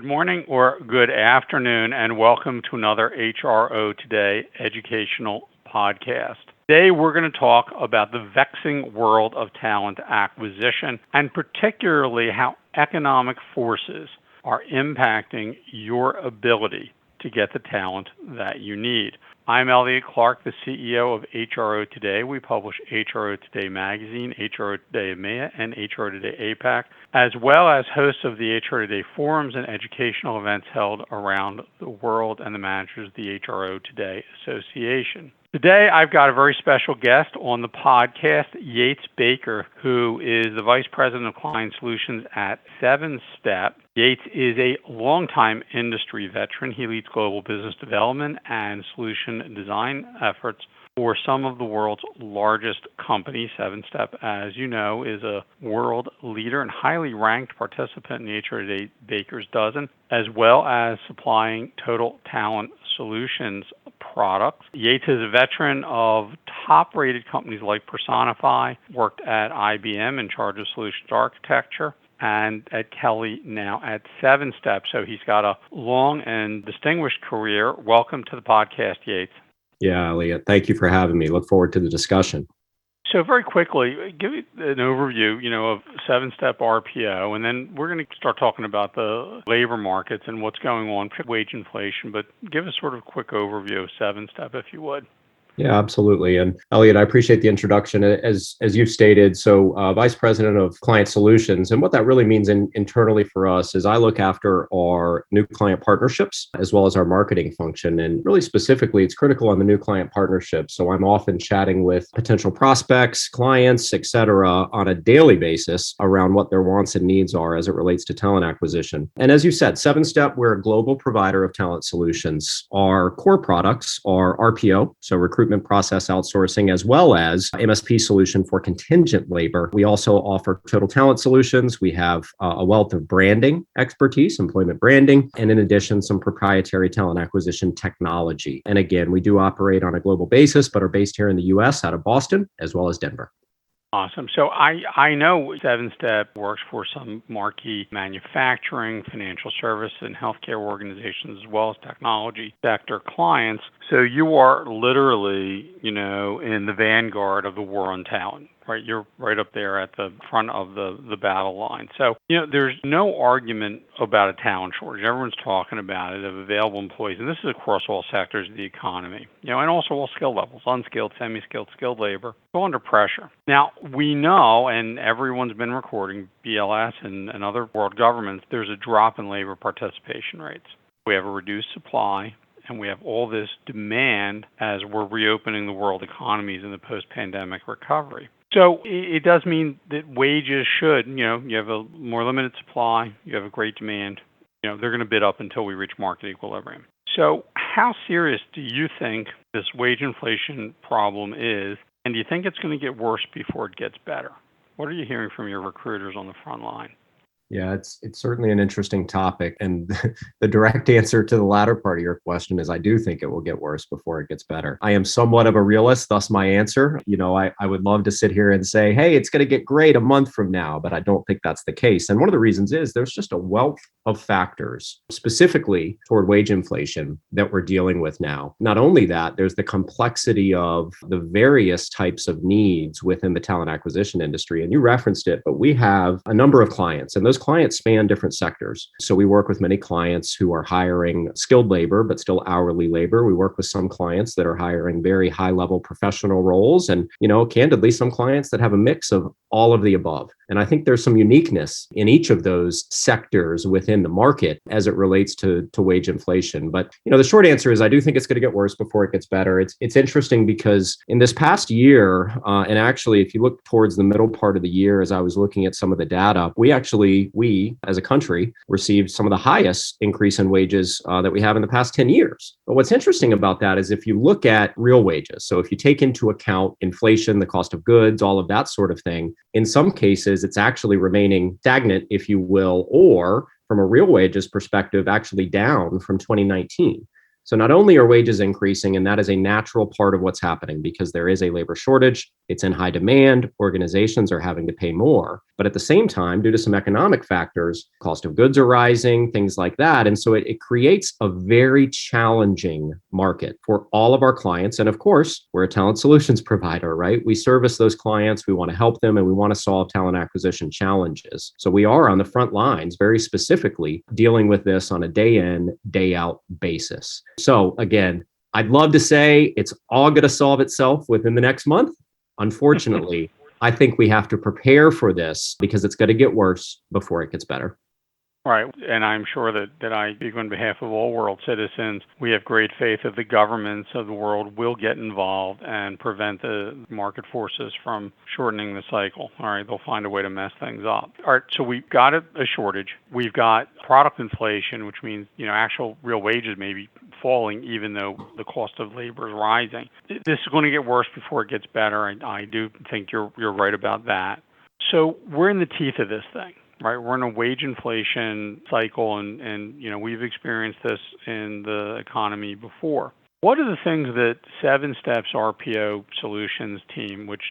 Good morning or good afternoon, and welcome to another HRO Today educational podcast. Today, we're going to talk about the vexing world of talent acquisition, and particularly how economic forces are impacting your ability to get the talent that you need. I'm Elliot Clark, the CEO of HRO Today. We publish HRO Today Magazine, HRO Today EMEA, and HRO Today APAC, as well as hosts of the HRO Today forums and educational events held around the world, and the managers of the HRO Today Association. Today, I've got a very special guest on the podcast, Yates Baker, who is the Vice President of Client Solutions at Sevenstep. Yates is a longtime industry veteran. He leads global business development and solution design efforts for some of the world's largest companies. Sevenstep, as you know, is a world leader and highly ranked participant in the HRO Today Baker's Dozen, as well as supplying total talent solutions products. Yates is a veteran of top-rated companies like Personify, worked at IBM in charge of solutions architecture, and at Kelly, now at Sevenstep. So he's got a long and distinguished career. Welcome to the podcast, Yates. Yeah, Elliot, thank you for having me. Look forward to the discussion. So very quickly, give me an overview, of Sevenstep RPO, and then we're going to start talking about the labor markets and what's going on, wage inflation, but give us sort of a quick overview of Sevenstep, if you would. Yeah, absolutely. And Elliot, I appreciate the introduction. As you've stated, so Vice President of Client Solutions, and what that really means internally for us is I look after our new client partnerships as well as our marketing function. And really specifically, it's critical on the new client partnerships. So I'm often chatting with potential prospects, clients, et cetera, on a daily basis around what their wants and needs are as it relates to talent acquisition. And as you said, Sevenstep, we're a global provider of talent solutions. Our core products are RPO, so recruitment process outsourcing, as well as MSP solution for contingent labor. We also offer total talent solutions. We have a wealth of branding expertise, employment branding, and in addition, some proprietary talent acquisition technology. And again, we do operate on a global basis, but are based here in the US out of Boston, as well as Denver. Awesome. So I know Sevenstep works for some marquee manufacturing, financial service, and healthcare organizations, as well as technology sector clients. So you are literally, in the vanguard of the war on talent, right? You're right up there at the front of the battle line. So, there's no argument about a talent shortage. Everyone's talking about it, of available employees. And this is across all sectors of the economy, and also all skill levels, unskilled, semi-skilled, skilled labor, all under pressure. Now, we know, and everyone's been recording, BLS and other world governments, there's a drop in labor participation rates. We have a reduced supply, and we have all this demand as we're reopening the world economies in the post-pandemic recovery. So it does mean that wages should, you have a more limited supply, you have a great demand, they're going to bid up until we reach market equilibrium. So how serious do you think this wage inflation problem is, and do you think it's going to get worse before it gets better? What are you hearing from your recruiters on the front line? Yeah, it's certainly an interesting topic. And the direct answer to the latter part of your question is I do think it will get worse before it gets better. I am somewhat of a realist, thus my answer. I would love to sit here and say, hey, it's going to get great a month from now, but I don't think that's the case. And one of the reasons is there's just a wealth of factors, specifically toward wage inflation, that we're dealing with now. Not only that, there's the complexity of the various types of needs within the talent acquisition industry. And you referenced it, but we have a number of clients, and those clients span different sectors. So we work with many clients who are hiring skilled labor, but still hourly labor. We work with some clients that are hiring very high-level professional roles, and, candidly, some clients that have a mix of all of the above. And I think there's some uniqueness in each of those sectors within the market as it relates to wage inflation. But, the short answer is I do think it's going to get worse before it gets better. It's interesting because in this past year, and actually, if you look towards the middle part of the year, as I was looking at some of the data, we as a country received some of the highest increase in wages that we have in the past 10 years. But what's interesting about that is if you look at real wages, so if you take into account inflation, the cost of goods, all of that sort of thing, in some cases, it's actually remaining stagnant, if you will, or from a real wages perspective, actually down from 2019. So not only are wages increasing, and that is a natural part of what's happening because there is a labor shortage, it's in high demand, organizations are having to pay more. But at the same time, due to some economic factors, cost of goods are rising, things like that. And so it creates a very challenging market for all of our clients. And of course, we're a talent solutions provider, right? We service those clients, we want to help them, and we want to solve talent acquisition challenges. So we are on the front lines, very specifically dealing with this on a day in, day out basis. So again, I'd love to say it's all going to solve itself within the next month. Unfortunately, I think we have to prepare for this because it's going to get worse before it gets better. Right. And I'm sure that I speak on behalf of all world citizens. We have great faith that the governments of the world will get involved and prevent the market forces from shortening the cycle. All right. They'll find a way to mess things up. All right. So we've got a shortage. We've got product inflation, which means, actual real wages may be falling even though the cost of labor is rising. This is going to get worse before it gets better. I do think you're right about that. So we're in the teeth of this thing. Right, we're in a wage inflation cycle, and we've experienced this in the economy before. What are the things that Sevenstep's RPO solutions team, which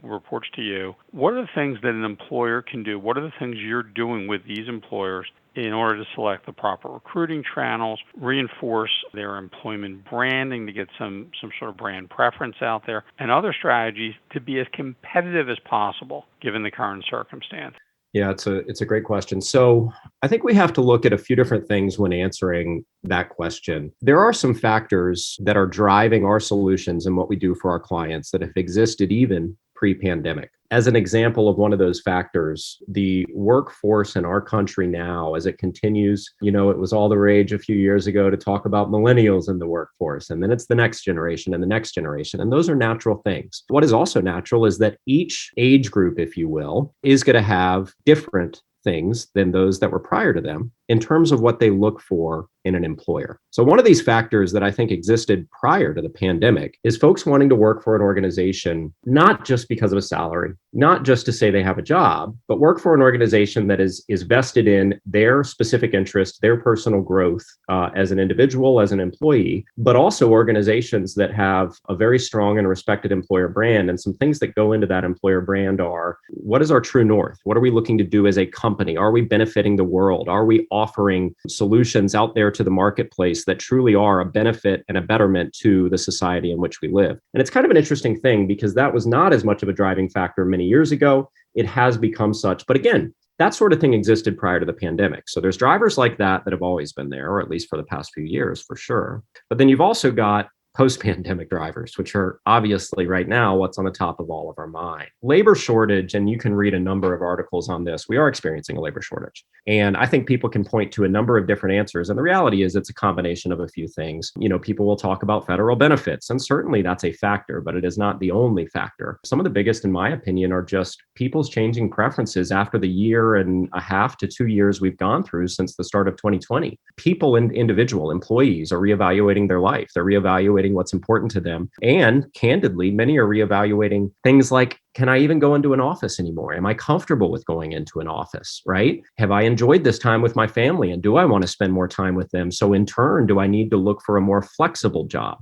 reports to you, what are the things that an employer can do? What are the things you're doing with these employers in order to select the proper recruiting channels, reinforce their employment branding to get some sort of brand preference out there, and other strategies to be as competitive as possible given the current circumstance? Yeah, it's a great question. So I think we have to look at a few different things when answering that question. There are some factors that are driving our solutions and what we do for our clients that have existed even pre-pandemic. As an example of one of those factors, the workforce in our country now, as it continues, it was all the rage a few years ago to talk about millennials in the workforce, and then it's the next generation and the next generation. And those are natural things. What is also natural is that each age group, if you will, is going to have different things than those that were prior to them in terms of what they look for in an employer. So one of these factors that I think existed prior to the pandemic is folks wanting to work for an organization, not just because of a salary, not just to say they have a job, but work for an organization that is vested in their specific interest, their personal growth as an individual, as an employee, but also organizations that have a very strong and respected employer brand. And some things that go into that employer brand are, what is our true north? What are we looking to do as a company? Are we benefiting the world? Are we offering solutions out there to the marketplace that truly are a benefit and a betterment to the society in which we live? And it's kind of an interesting thing because that was not as much of a driving factor many years ago. It has become such. But again, that sort of thing existed prior to the pandemic. So there's drivers like that have always been there, or at least for the past few years, for sure. But then you've also got post-pandemic drivers, which are obviously right now what's on the top of all of our mind. Labor shortage, and you can read a number of articles on this. We are experiencing a labor shortage. And I think people can point to a number of different answers. And the reality is it's a combination of a few things. People will talk about federal benefits, and certainly that's a factor, but it is not the only factor. Some of the biggest, in my opinion, are just people's changing preferences after the year and a half to 2 years we've gone through since the start of 2020. People and individual employees are reevaluating their life. They're reevaluating what's important to them. And candidly, many are reevaluating things like, can I even go into an office anymore? Am I comfortable with going into an office, right? Have I enjoyed this time with my family? And do I want to spend more time with them? So in turn, do I need to look for a more flexible job?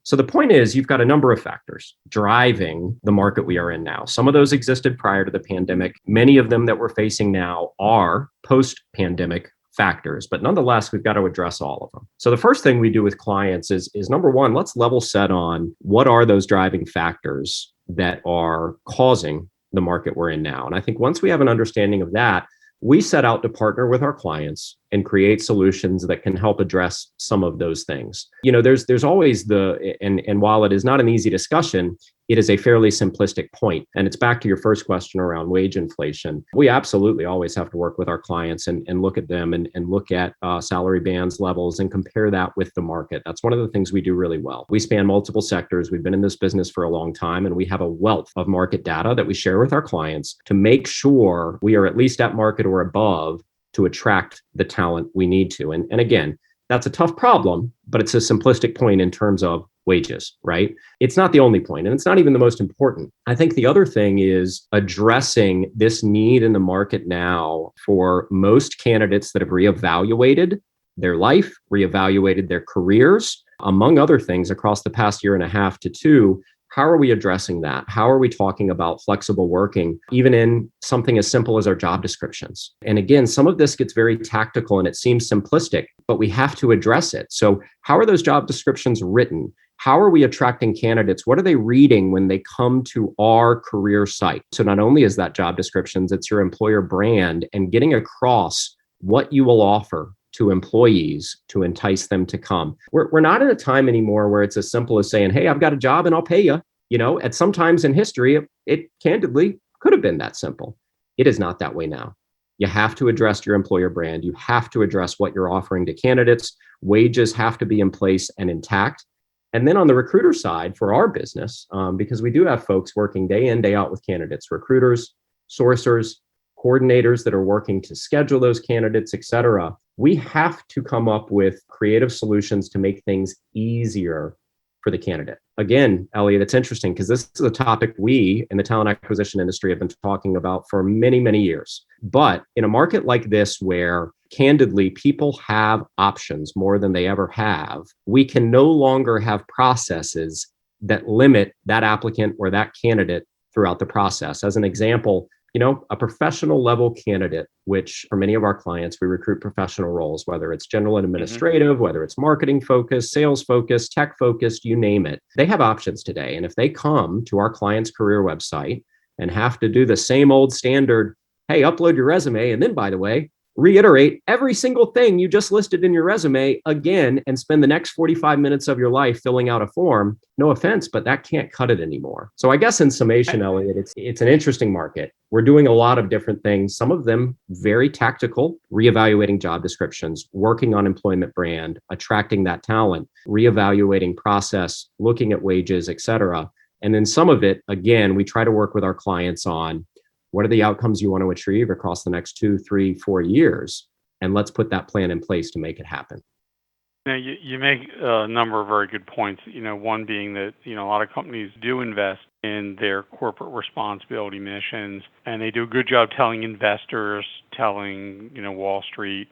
So the point is, you've got a number of factors driving the market we are in now. Some of those existed prior to the pandemic. Many of them that we're facing now are post-pandemic factors, but nonetheless, we've got to address all of them. So the first thing we do with clients is number one, let's level set on what are those driving factors that are causing the market we're in now. And I think once we have an understanding of that, we set out to partner with our clients and create solutions that can help address some of those things. There's always and while it is not an easy discussion, it is a fairly simplistic point. And it's back to your first question around wage inflation. We absolutely always have to work with our clients and look at them and look at salary bands levels and compare that with the market. That's one of the things we do really well. We span multiple sectors. We've been in this business for a long time, and we have a wealth of market data that we share with our clients to make sure we are at least at market or above to attract the talent we need to. And again, that's a tough problem, but it's a simplistic point in terms of wages, right? It's not the only point, and it's not even the most important. I think the other thing is addressing this need in the market now for most candidates that have reevaluated their life, reevaluated their careers, among other things, across the past year and a half to two. How are we addressing that? How are we talking about flexible working, even in something as simple as our job descriptions? And again, some of this gets very tactical and it seems simplistic, but we have to address it. So, how are those job descriptions written? How are we attracting candidates? What are they reading when they come to our career site? So, not only is that job descriptions, it's your employer brand and getting across what you will offer to employees to entice them to come. We're not in a time anymore where it's as simple as saying, hey, I've got a job and I'll pay you. At some times in history, it candidly could have been that simple. It is not that way now. You have to address your employer brand. You have to address what you're offering to candidates. Wages have to be in place and intact. And then on the recruiter side for our business, because we do have folks working day in, day out with candidates, recruiters, sourcers, coordinators that are working to schedule those candidates, et cetera. We have to come up with creative solutions to make things easier for the candidate. Again, Elliot, it's interesting because this is a topic we in the talent acquisition industry have been talking about for many, many years. But in a market like this, where candidly people have options more than they ever have, we can no longer have processes that limit that applicant or that candidate throughout the process. As an example, a professional level candidate, which for many of our clients, we recruit professional roles, whether it's general and administrative, whether it's marketing focused, sales focused, tech focused, you name it. They have options today. And if they come to our client's career website and have to do the same old standard, hey, upload your resume, and then, by the way, reiterate every single thing you just listed in your resume again and spend the next 45 minutes of your life filling out a form, no offense, but that can't cut it anymore. So I guess in summation, Elliot, it's an interesting market. We're doing a lot of different things, some of them very tactical, reevaluating job descriptions, working on employment brand, attracting that talent, reevaluating process, looking at wages, et cetera. And then some of it, again, we try to work with our clients on what are the outcomes you want to achieve across the next 2, 3, 4 years? And let's put that plan in place to make it happen. You make a number of very good points. One being that, a lot of companies do invest in their corporate responsibility missions, and they do a good job telling investors, telling, Wall Street,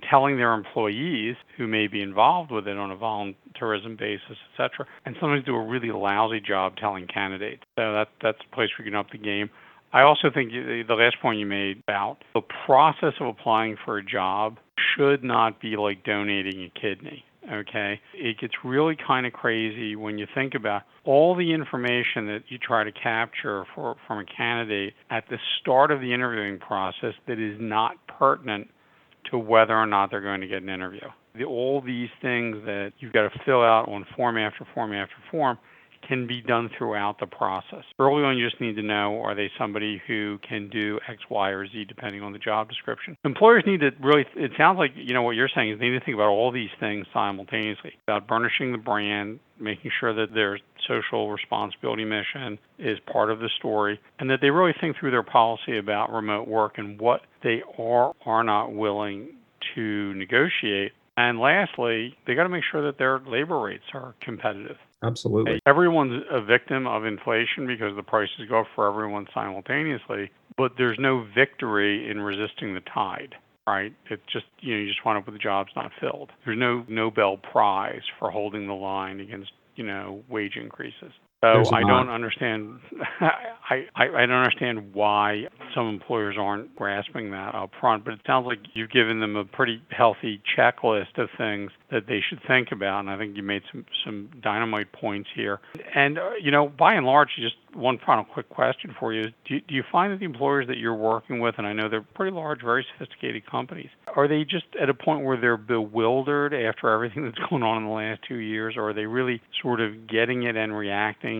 telling their employees who may be involved with it on a volunteerism basis, et cetera, and sometimes do a really lousy job telling candidates. So that's a place where you can up the game. I also think the last point you made about the process of applying for a job should not be like donating a kidney, okay? It gets really kind of crazy when you think about all the information that you try to capture from a candidate at the start of the interviewing process that is not pertinent to whether or not they're going to get an interview. All these things that you've got to fill out on form after form after form can be done throughout the process. Early on, you just need to know, are they somebody who can do X, Y, or Z depending on the job description? Employers need to really, it sounds like, what you're saying is they need to think about all these things simultaneously, about burnishing the brand, making sure that their social responsibility mission is part of the story, and that they really think through their policy about remote work and what they are not willing to negotiate. And lastly, they got to make sure that their labor rates are competitive. Absolutely. Everyone's a victim of inflation because the prices go up for everyone simultaneously, but there's no victory in resisting the tide, right? It's just, you just wind up with the jobs not filled. There's no Nobel Prize for holding the line against, wage increases. So I don't understand. I don't understand why some employers aren't grasping that up front. But it sounds like you've given them a pretty healthy checklist of things that they should think about. And I think you made some dynamite points here. And by and large, just one final quick question for you: do you find that the employers that you're working with, and I know they're pretty large, very sophisticated companies, are they just at a point where they're bewildered after everything that's going on in the last 2 years, or are they really sort of getting it and reacting,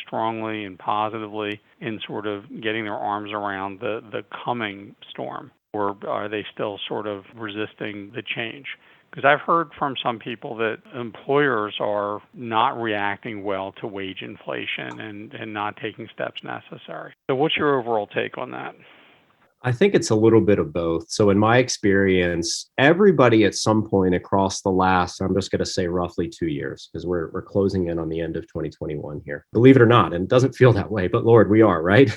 strongly and positively in sort of getting their arms around the coming storm? Or are they still sort of resisting the change? Because I've heard from some people that employers are not reacting well to wage inflation and not taking steps necessary. So what's your overall take on that? I think it's a little bit of both. So in my experience, everybody at some point across the last, I'm just going to say roughly 2 years, because we're closing in on the end of 2021 here. Believe it or not, and it doesn't feel that way, but Lord, we are, right?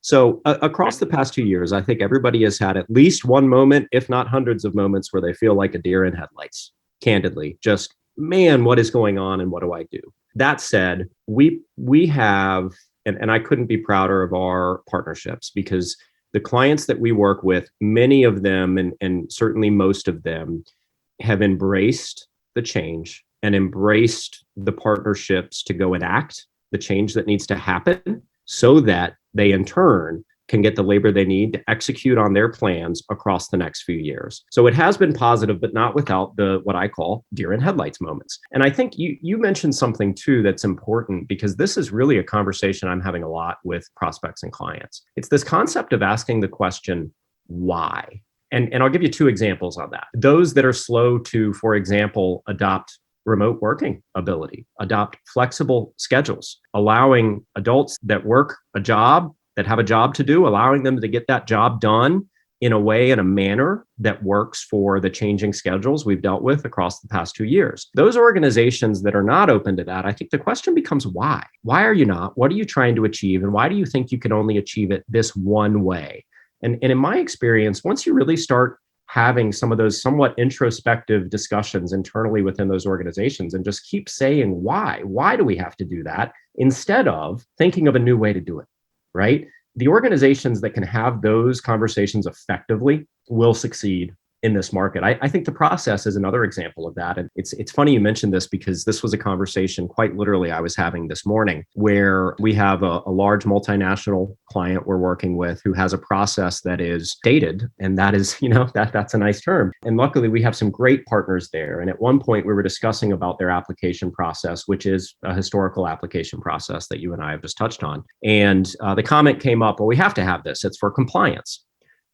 So across the past 2 years, I think everybody has had at least one moment, if not hundreds of moments, where they feel like a deer in headlights, candidly, just, man, what is going on and what do I do? That said, we have, and I couldn't be prouder of our partnerships, because the clients that we work with, many of them, and certainly most of them, have embraced the change and embraced the partnerships to go enact the change that needs to happen so that they in turn can get the labor they need to execute on their plans across the next few years. So it has been positive, but not without the what I call deer in headlights moments. And I think you mentioned something too that's important, because this is really a conversation I'm having a lot with prospects and clients. It's this concept of asking the question, why? And I'll give you two examples on that. Those that are slow to, for example, adopt remote working ability, adopt flexible schedules, allowing adults that work a job, that have a job to do, allowing them to get that job done in a way, in a manner that works for the changing schedules we've dealt with across the past 2 years. Those organizations that are not open to that, I think the question becomes why? Why are you not? What are you trying to achieve? And why do you think you can only achieve it this one way? And in my experience, once you really start having some of those somewhat introspective discussions internally within those organizations and just keep saying, why do we have to do that, instead of thinking of a new way to do it, right? The organizations that can have those conversations effectively will succeed in this market. I think the process is another example of that. And it's funny you mentioned this, because this was a conversation quite literally I was having this morning, where we have a large multinational client we're working with who has a process that is dated. And that is, that's a nice term. And luckily we have some great partners there. And at one point we were discussing about their application process, which is a historical application process that you and I have just touched on. And the comment came up, well, we have to have this. It's for compliance.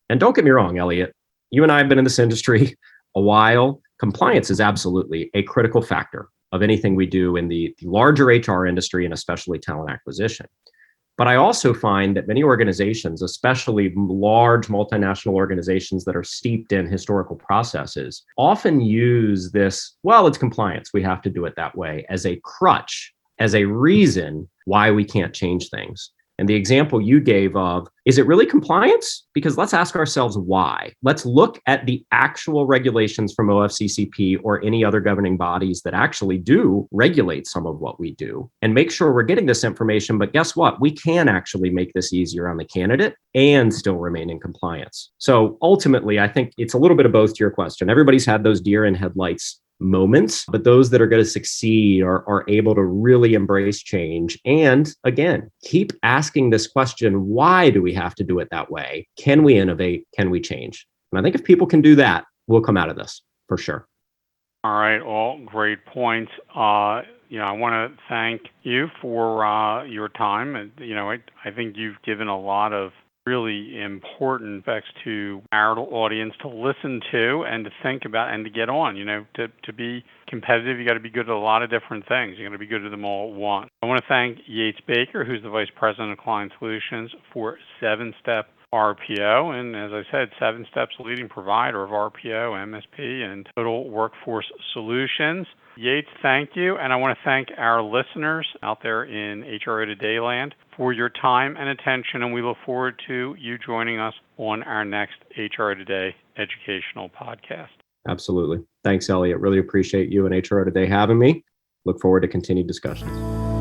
And don't get me wrong, Elliot, you and I have been in this industry a while. Compliance is absolutely a critical factor of anything we do in the larger HR industry, and especially talent acquisition. But I also find that many organizations, especially large multinational organizations that are steeped in historical processes, often use this, well, it's compliance, we have to do it that way, as a crutch, as a reason why we can't change things. And the example you gave of, is it really compliance? Because let's ask ourselves why. Let's look at the actual regulations from OFCCP or any other governing bodies that actually do regulate some of what we do, and make sure we're getting this information. But guess what? We can actually make this easier on the candidate and still remain in compliance. So ultimately, I think it's a little bit of both to your question. Everybody's had those deer in headlights moments, but those that are going to succeed are able to really embrace change. And again, keep asking this question, why do we have to do it that way? Can we innovate? Can we change? And I think if people can do that, we'll come out of this for sure. All right, all great points. I want to thank you for your time. And, I think you've given a lot of really important facts to our audience to listen to and to think about and to get on. To be competitive, you got to be good at a lot of different things. You got to be good at them all at once. I want to thank Yates Baker, who's the Vice President of Client Solutions for Sevenstep RPO. And as I said, Sevenstep's a leading provider of RPO, MSP, and total workforce solutions. Yates, thank you. And I want to thank our listeners out there in HRO Today land for your time and attention. And we look forward to you joining us on our next HRO Today educational podcast. Absolutely. Thanks, Elliot. Really appreciate you and HRO Today having me. Look forward to continued discussions.